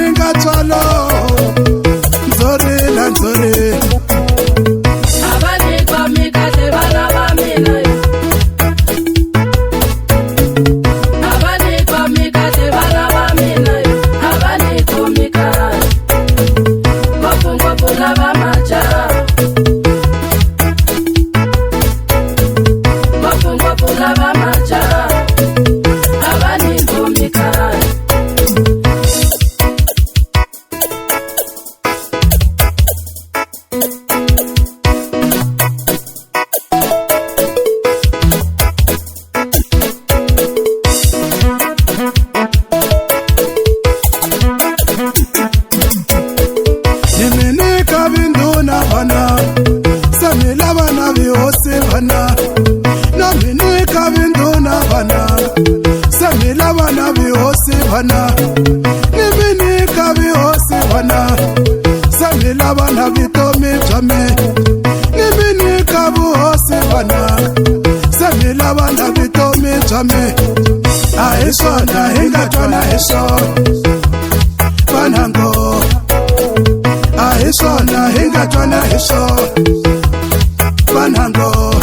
ningathwalo nzorila nzorila abani kwami kahle bana bamina abani kwami kahle bana bamina abani kwami kahle ngopo lava maja ngopo lava maja abani kwami kahle Nimini kabi hosi bana samila bana bitomi jame nimini kabu hosi bana samila bana bitomi jame aisho na hinga twana aisho banango aisho na hinga twana aisho banango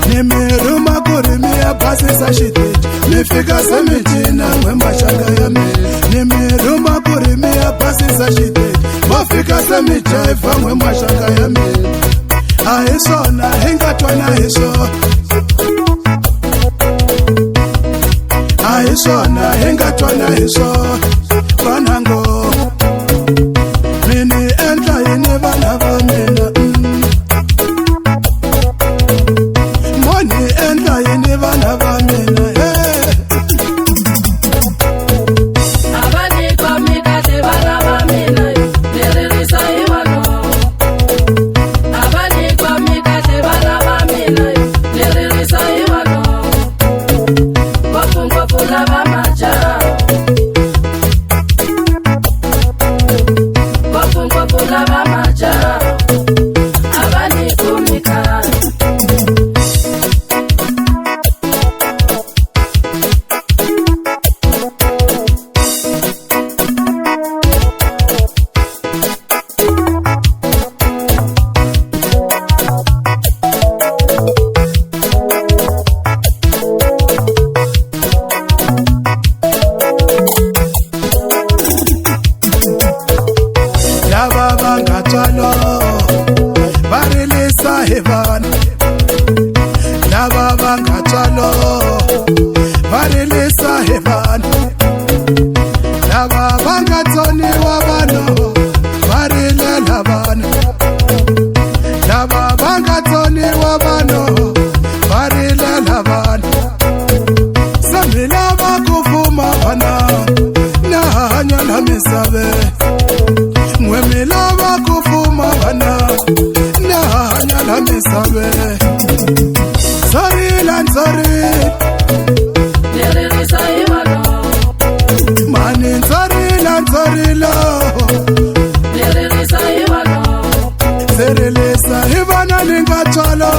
nimeruma kurimia basi sashiti nifika semitina mwe mashaka ya mi nimeruma kurimia basi sashiti wafika semijaifa mwe mashaka ya mi aisho na hinga twana aisho aisho na hinga twana aisho banango mini enta yini bana bamina moni enta yini bana bamina abani kwami kahle bana bamina nererisa iwano abani kwami kahle bana bamina nererisa iwano ngopo lava maja ngopo lava maja abani kwami kahle laba bangathwalo barilisa hebana laba bangathoniwa bano barilela bana laba bangathoniwa bano barilela bana samila bakuvuma bana nahanya na misabe mwemila bakuvuma bana nahanya na misabe Sorry, nererisa iwano mani sorry lo nererisa iwano serelesa ibana ningathwalo